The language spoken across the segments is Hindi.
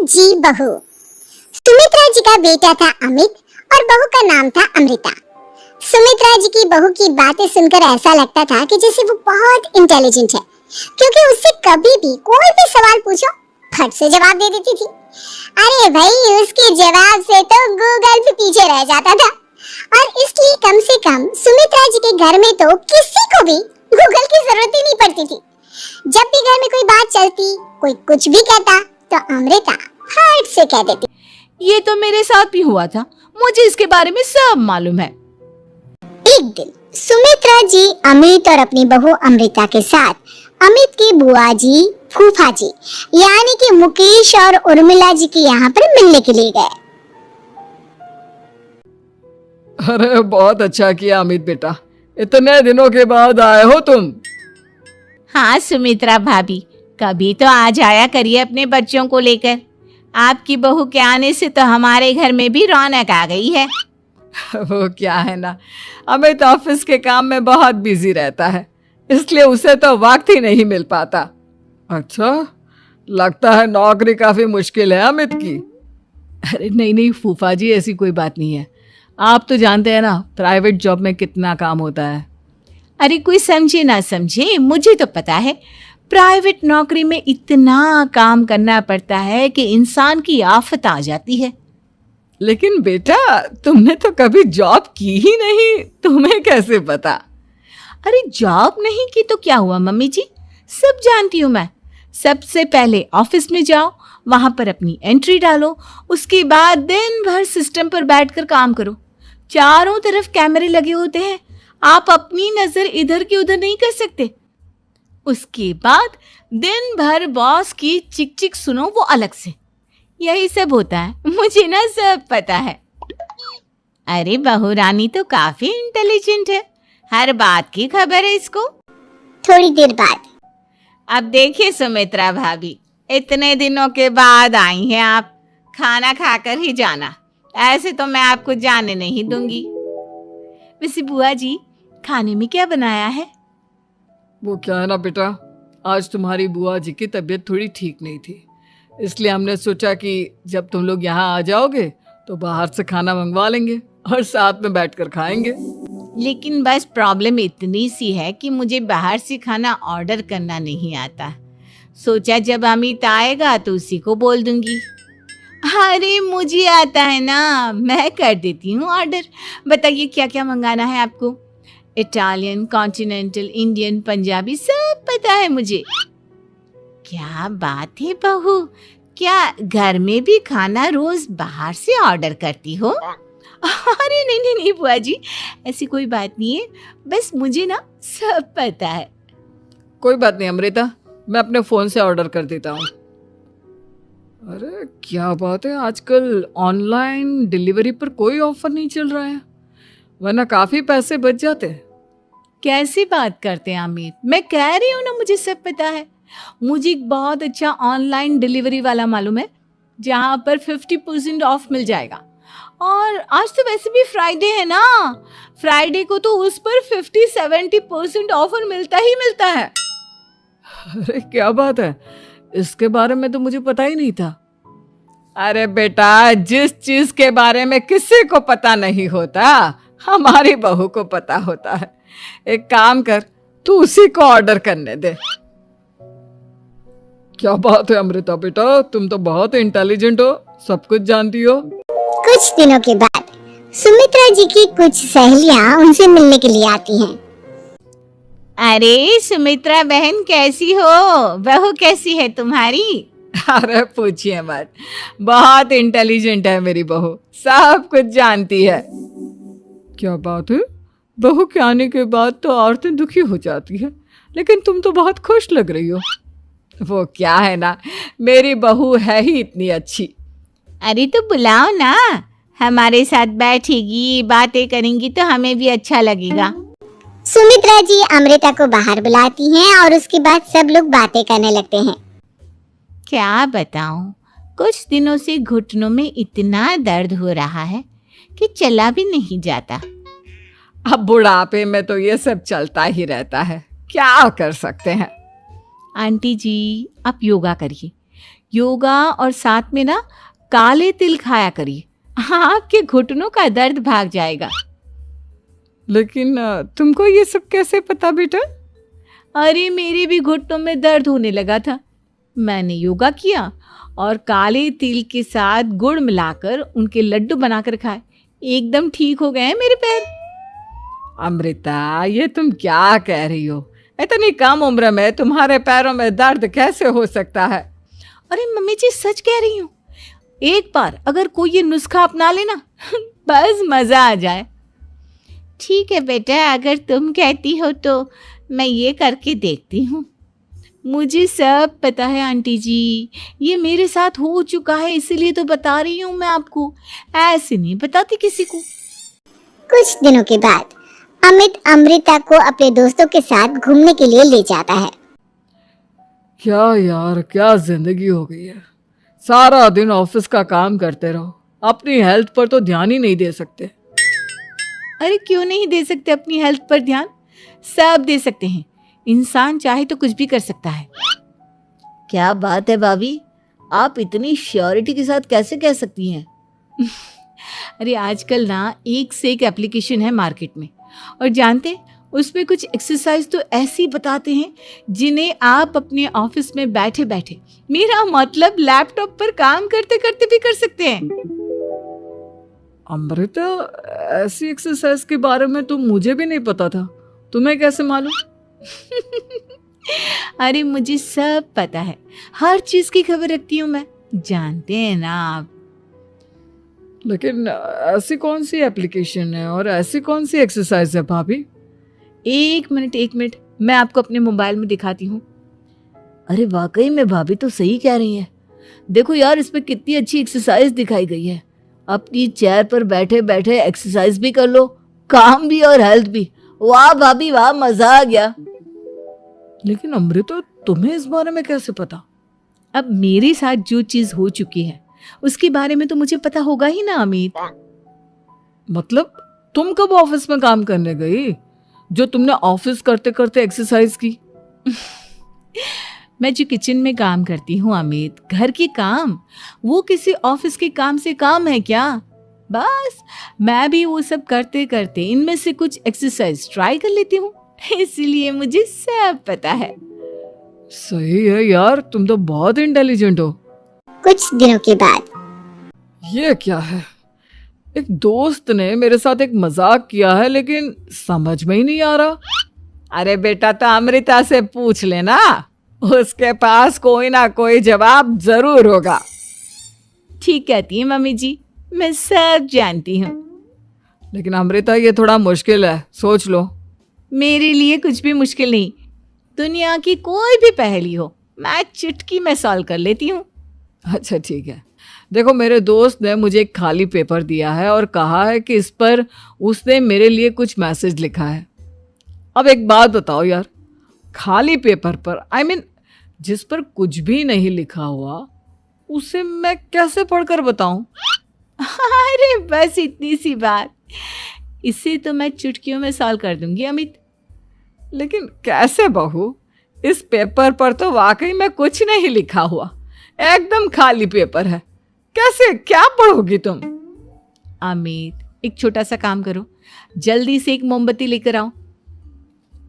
जी बहू। सुमित्रा जी का बेटा था अमित और बहू का नाम था अमृता। सुमित्रा जी की बहू की बातें सुनकर ऐसा लगता था कि जैसे वो बहुत इंटेलिजेंट है, क्योंकि उससे कभी भी कोई भी सवाल पूछो फट से जवाब दे देती थी। अरे भाई, उसके जवाब से तो गूगल भी पीछे रह जाता था। और इसलिए कम से कम सुमित्रा जी के घर में तो किसी को भी गूगल की जरूरत ही नहीं पड़ती थी। जब भी घर में कोई बात चलती, कोई कुछ भी कहता, तो अमृता फट से कह देती। ये तो मेरे साथ भी हुआ था, मुझे इसके बारे में सब मालूम है। एक दिन सुमित्रा जी अमित और अपनी बहू अमृता के साथ अमित की बुआ जी, फूफा जी यानी कि मुकेश और उर्मिला जी के यहाँ पर मिलने के लिए गए। अरे बहुत अच्छा किया अमित बेटा, इतने दिनों के बाद आए हो तुम। हाँ सुमित्रा भाभी, कभी तो आ जाया करिए अपने बच्चों को लेकर। आपकी बहू के आने से तो हमारे घर में भी रौनक आ गई है। वो क्या है ना, अमित ऑफिस के काम में बहुत बिजी रहता है, इसलिए उसे तो वक्त ही नहीं मिल पाता। अच्छा, लगता है नौकरी काफी मुश्किल है अमित की। अरे नहीं नहीं फूफा जी, ऐसी कोई बात नहीं है। आप तो जानते हैं ना प्राइवेट जॉब में कितना काम होता है। अरे कोई समझे ना समझे, मुझे तो पता है प्राइवेट नौकरी में इतना काम करना पड़ता है कि इंसान की आफत आ जाती है। लेकिन बेटा, तुमने तो कभी जॉब की ही नहीं, तुम्हें कैसे पता? अरे जॉब नहीं की तो क्या हुआ मम्मी जी, सब जानती हूँ मैं। सबसे पहले ऑफिस में जाओ, वहां पर अपनी एंट्री डालो, उसके बाद दिन भर सिस्टम पर बैठकर काम करो। चारों तरफ कैमरे लगे होते हैं, आप अपनी नजर इधर की उधर नहीं कर सकते। उसके बाद दिन भर बॉस की चिक चिक सुनो, वो अलग से। यही सब होता है, मुझे ना सब पता है। अरे बहू रानी तो काफी इंटेलिजेंट है, हर बात की खबर है इसको। थोड़ी देर बाद अब देखिए सुमित्रा भाभी, इतने दिनों के बाद आई हैं आप, खाना खाकर ही जाना, ऐसे तो मैं आपको जाने नहीं दूंगी। वैसे बुआ जी, खाने में क्या बनाया है? वो क्या है ना बेटा, आज तुम्हारी बुआ जी की तबीयत थोड़ी ठीक नहीं थी, इसलिए हमने सोचा कि जब तुम लोग यहाँ आ जाओगे तो बाहर से खाना मंगवा लेंगे और साथ में बैठकर खाएंगे। लेकिन बस प्रॉब्लम इतनी सी है कि मुझे बाहर से खाना ऑर्डर करना नहीं आता। सोचा जब अमित आएगा तो उसी को बोल दूंगी। अरे मुझे आता है ना, मैं कर देती हूँ ऑर्डर। बताइए क्या क्या मंगाना है आपको? इटालियन, कॉन्टिनेंटल, इंडियन, पंजाबी, सब पता है मुझे। क्या बात है बहू, क्या घर में भी खाना रोज बाहर से ऑर्डर करती हो? अरे नहीं नहीं नहीं बुआ जी, ऐसी कोई बात नहीं है, बस मुझे ना सब पता है। कोई बात नहीं अमृता, मैं अपने फोन से ऑर्डर कर देता हूँ। अरे क्या बात है, आजकल ऑनलाइन डिलीवरी पर कोई ऑफर नहीं चल रहा है, वरना काफी पैसे बच जाते हैं। कैसी बात करते हैं अमित, मैं कह रही हूँ ना मुझे सब पता है। मुझे एक बहुत अच्छा ऑनलाइन डिलीवरी वाला मालूम है, जहाँ पर 50% ऑफ मिल जाएगा। और आज तो वैसे भी फ्राइडे है ना, फ्राइडे को तो उस पर 50-70% ऑफर मिलता ही मिलता है। अरे क्या बात है, इसके बारे में तो मुझे पता ही नहीं था। अरे बेटा, जिस चीज के बारे में किसी को पता नहीं होता, हमारी बहू को पता होता है। एक काम कर, तू उसी को ऑर्डर करने दे। क्या बात है अमृता बेटा, तुम तो बहुत इंटेलिजेंट हो, सब कुछ जानती हो। कुछ दिनों के बाद सुमित्रा जी की कुछ सहेलियां उनसे मिलने के लिए आती हैं। अरे सुमित्रा बहन कैसी हो, बहू कैसी है तुम्हारी? अरे पूछिए मत, बहुत इंटेलिजेंट है मेरी बहू, सब कुछ जानती है। क्या बात है, बहू के आने के बाद तो औरतें दुखी हो जाती है, लेकिन तुम तो बहुत खुश लग रही हो। वो क्या है ना, मेरी बहू है ही इतनी अच्छी। अरे तो बुलाओ ना, हमारे साथ बैठेगी, बातें करेंगी तो हमें भी अच्छा लगेगा। सुमित्रा जी अमृता को बाहर बुलाती हैं और उसके बाद सब लोग बातें करने लगते हैं। क्या बताऊं, कुछ दिनों से घुटनों में इतना दर्द हो रहा है कि चला भी नहीं जाता। अब बुढ़ापे में तो ये सब चलता ही रहता है, क्या कर सकते हैं। आंटी जी, आप योगा करिए, योगा और साथ में ना काले तिल खाया करिए, आपके घुटनों का दर्द भाग जाएगा। लेकिन तुमको ये सब कैसे पता बेटा? अरे मेरे भी घुटनों में दर्द होने लगा था, मैंने योगा किया और काले तिल के साथ गुड़ मिलाकर उनके लड्डू बनाकर खाए, एकदम ठीक हो गए हैं मेरे पैर। अमृता, ये तुम क्या कह रही हो? इतनी कम उम्र में तुम्हारे पैरों में दर्द कैसे हो सकता है? अरे मम्मी जी सच कह रही हूँ, एक बार अगर कोई ये नुस्खा अपना लेना बस मजा आ जाए। ठीक है बेटा, अगर तुम कहती हो तो मैं ये करके देखती हूँ। मुझे सब पता है आंटी जी, ये मेरे साथ हो चुका है, इसीलिए तो बता रही हूँ मैं आपको, ऐसे नहीं बताती किसी को। कुछ दिनों के बाद अमित अमृता को अपने दोस्तों के साथ घूमने के लिए ले जाता है। क्या यार, क्या जिंदगी हो गई है। सारा दिन ऑफिस का काम करते रहो, अपनी हेल्थ पर तो ध्यान ही नहीं दे सकते। अरे क्यों नहीं दे सकते अपनी हेल्थ पर ध्यान? सब दे सकते हैं, इंसान चाहे तो कुछ भी कर सकता है। क्या बात है भाभी, आप इतनी श्योरिटी के साथ कैसे कह सकती हैं? अरे आजकल ना एक से एक एप्लीकेशन है मार्केट में, और जानते उसमें कुछ एक्सरसाइज तो ऐसी बताते हैं जिन्हें आप अपने ऑफिस में बैठे बैठे, मेरा मतलब लैपटॉप पर काम करते करते भी कर सकते हैं। अमृता, ऐसी एक्सरसाइज के बारे में तो मुझे भी नहीं पता था, तुम्हें कैसे मालूम? अरे मुझे सब पता है, हर चीज की खबर रखती हूँ मैं, जानते हैं ना आप। लेकिन ऐसी कौन सी एप्लीकेशन है और ऐसी कौन सी एक्सरसाइज है भाभी? एक मिनट, मैं आपको अपने मोबाइल में दिखाती हूँ। अरे वाकई में भाभी तो सही कह रही हैं। देखो यार, इसमें कितनी अच्छी एक्सरसाइज दिखाई गई है। अपनी चेयर पर बैठे बैठे एक्सरसाइज भी कर लो, काम भी और हेल्थ भी। वाह भाभी वाह, मजा आ गया। लेकिन अमृता, तुम्हें इस बारे में कैसे पता? अब मेरे साथ जो चीज हो चुकी है उसके बारे में तो मुझे पता होगा ही ना अमित। मतलब तुम कब ऑफिस में काम करने गई जो तुमने ऑफिस करते करते एक्सरसाइज की? मैं जो किचन में काम करती हूँ अमित, घर के काम, वो किसी ऑफिस के काम से काम है क्या? बस मैं भी वो सब करते करते इनमें से कुछ एक्सरसाइज ट्राई कर लेती हूँ, इसीलिए मुझे सब पता है। सही है यार, तुम तो बहुत इंटेलिजेंट हो। कुछ दिनों के बाद ये क्या है? एक दोस्त ने मेरे साथ एक मजाक किया है, लेकिन समझ में ही नहीं आ रहा। अरे बेटा, तो अमृता से पूछ लेना, उसके पास कोई ना कोई जवाब जरूर होगा। ठीक कहती है मम्मी जी, मैं सब जानती हूँ। लेकिन अमृता, ये थोड़ा मुश्किल है, सोच लो। मेरे लिए कुछ भी मुश्किल नहीं, दुनिया की कोई भी पहेली हो मैं चुटकी में सॉल्व कर लेती हूँ। अच्छा ठीक है, देखो मेरे दोस्त ने मुझे एक खाली पेपर दिया है और कहा है कि इस पर उसने मेरे लिए कुछ मैसेज लिखा है। अब एक बात बताओ यार, खाली पेपर पर, आई मीन जिस पर कुछ भी नहीं लिखा हुआ, उसे मैं कैसे पढ़कर बताऊं? अरे बस इतनी सी बात, इसे तो मैं चुटकियों में सॉल्व कर दूंगी अमित। लेकिन कैसे बहू? इस पेपर पर तो वाकई में कुछ नहीं लिखा हुआ, एकदम खाली पेपर है, कैसे, क्या पढ़ोगी तुम? अमित, एक छोटा सा काम करो, जल्दी से एक मोमबत्ती लेकर आओ।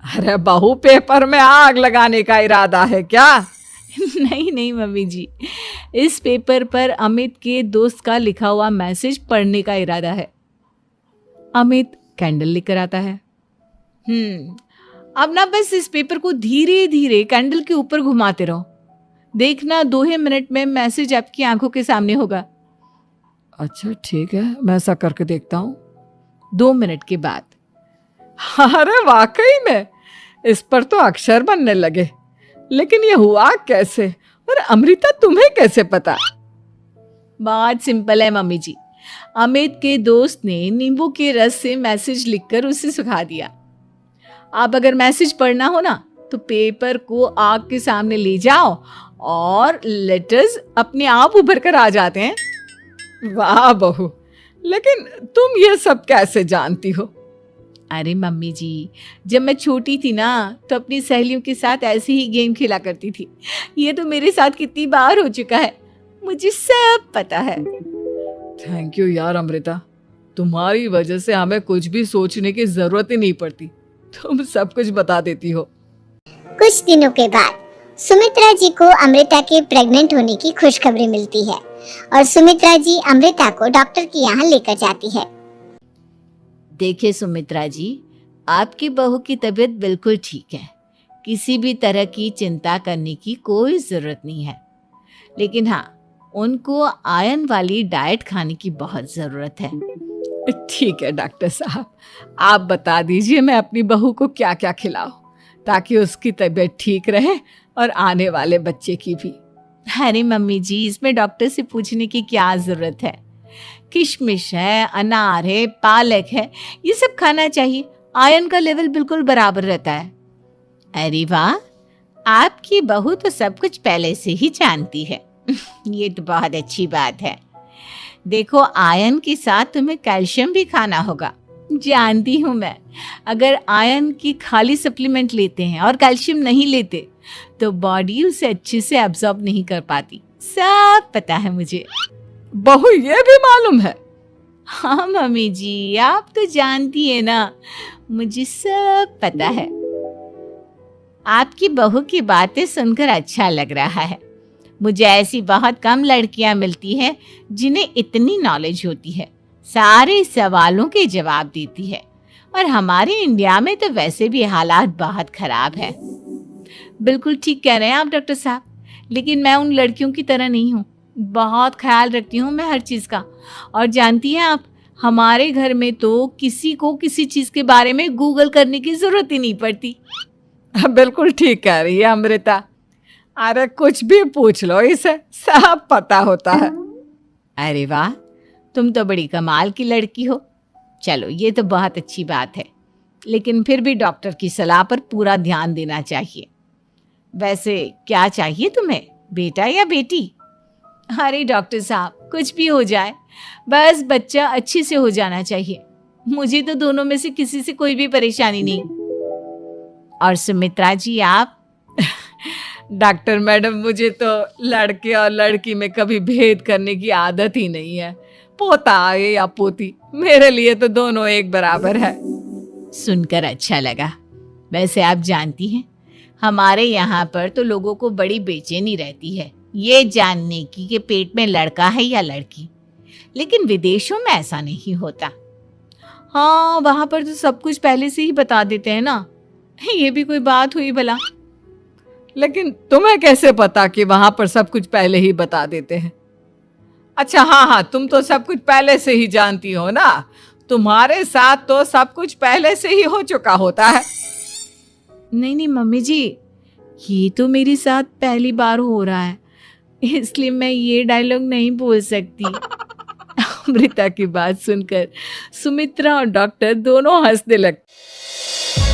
अरे बहू, पेपर में आग लगाने का इरादा है क्या? नहीं मम्मी जी, इस पेपर पर अमित के दोस्त का लिखा हुआ मैसेज पढ़ने का इरादा है। अमित कैंडल लेकर आता है। अब ना बस इस पेपर को धीरे धीरे कैंडल के ऊपर घुमाते रहो, देखना 2 ही मिनट में मैसेज आपकी आंखों के सामने होगा। अच्छा ठीक है, मैं ऐसा करके देखता हूँ। 2 मिनट के बाद, अरे वाकई में इस पर तो अक्षर बनने लगे, लेकिन ये हुआ कैसे? और अमृता, तुम्हें कैसे पता? बहुत सिंपल है मम्मी जी, अमित के दोस्त ने नींबू के रस से मैसेज लिखकर उसे सुखा दिया। आप अगर मैसेज पढ़ना हो ना तो पेपर को आग के सामने ले जाओ और लेटर्स अपने आप उभर कर आ जाते हैं। वाह बहू, लेकिन तुम ये सब कैसे जानती हो? अरे मम्मी जी, जब मैं छोटी थी ना तो अपनी सहेलियों के साथ ऐसे ही गेम खेला करती थी। ये तो मेरे साथ कितनी बार हो चुका है, मुझे सब पता है। थैंक यू यार अमृता, तुम्हारी वजह से हमें कुछ भी सोचने की जरूरत ही नहीं पड़ती, तुम सब कुछ बता देती हो। कुछ दिनों के बाद सुमित्रा जी को अमृता के प्रेग्नेंट होने की खुशखबरी मिलती है और सुमित्रा जी अमृता को डॉक्टर के यहाँ लेकर जाती है। देखिए सुमित्रा जी, आपकी बहू की तबीयत बिल्कुल ठीक है, किसी भी तरह की चिंता करने की कोई ज़रूरत नहीं है। लेकिन हाँ, उनको आयरन वाली डाइट खाने की बहुत ज़रूरत है। ठीक है डॉक्टर साहब, आप बता दीजिए मैं अपनी बहू को क्या क्या खिलाऊं ताकि उसकी तबीयत ठीक रहे और आने वाले बच्चे की भी। अरे मम्मी जी, इसमें डॉक्टर से पूछने की क्या ज़रूरत है। किशमिश है, अनार है, पालक है, ये सब खाना चाहिए, आयरन का लेवल बिल्कुल बराबर रहता है। अरे वाह, आपकी बहू तो सब कुछ पहले से ही जानती है। ये तो बहुत अच्छी बात है। देखो, आयरन के साथ तुम्हें कैल्शियम भी खाना होगा। जानती हूँ मैं, अगर आयरन की खाली सप्लीमेंट लेते हैं और कैल्शियम नहीं लेते तो बॉडी उसे अच्छे से एब्जॉर्ब नहीं कर पाती। सब पता है मुझे। बहू ये भी मालूम है? हाँ मम्मी जी, आप तो जानती है ना, मुझे सब पता है। आपकी बहू की बातें सुनकर अच्छा लग रहा है। मुझे ऐसी बहुत कम लड़कियां मिलती हैं जिन्हें इतनी नॉलेज होती है, सारे सवालों के जवाब देती है। और हमारे इंडिया में तो वैसे भी हालात बहुत खराब है। बिल्कुल ठीक कह रहे हैं आप डॉक्टर साहब, लेकिन मैं उन लड़कियों की तरह नहीं हूँ। बहुत ख्याल रखती हूँ मैं हर चीज़ का। और जानती हैं आप, हमारे घर में तो किसी को किसी चीज़ के बारे में गूगल करने की ज़रूरत ही नहीं पड़ती। बिल्कुल ठीक कह रही है अमृता, अरे कुछ भी पूछ लो, इसे सब पता होता है। अरे वाह, तुम तो बड़ी कमाल की लड़की हो। चलो, ये तो बहुत अच्छी बात है, लेकिन फिर भी डॉक्टर की सलाह पर पूरा ध्यान देना चाहिए। वैसे क्या चाहिए तुम्हें, बेटा या बेटी? अरे डॉक्टर साहब, कुछ भी हो जाए, बस बच्चा अच्छे से हो जाना चाहिए। मुझे तो दोनों में से किसी से कोई भी परेशानी नहीं। और सुमित्रा जी, आप? डॉक्टर मैडम, मुझे तो लड़के और लड़की में कभी भेद करने की आदत ही नहीं है। पोता आए या पोती, मेरे लिए तो दोनों एक बराबर है। सुनकर अच्छा लगा। वैसे आप जानती हैं, हमारे यहाँ पर तो लोगों को बड़ी बेचैनी रहती है ये जानने की कि पेट में लड़का है या लड़की, लेकिन विदेशों में ऐसा नहीं होता। हाँ, वहाँ पर तो सब कुछ पहले से ही बता देते हैं ना। ये भी कोई बात हुई भला? लेकिन तुम्हें कैसे पता कि वहां पर सब कुछ पहले ही बता देते हैं? अच्छा हाँ, तुम तो सब कुछ पहले से ही जानती हो ना, तुम्हारे साथ तो सब कुछ पहले से ही हो चुका होता है। नहीं मम्मी जी, ये तो मेरे साथ पहली बार हो रहा है, इसलिए मैं ये डायलॉग नहीं बोल सकती। अमृता की बात सुनकर सुमित्रा और डॉक्टर दोनों हंसने लगे।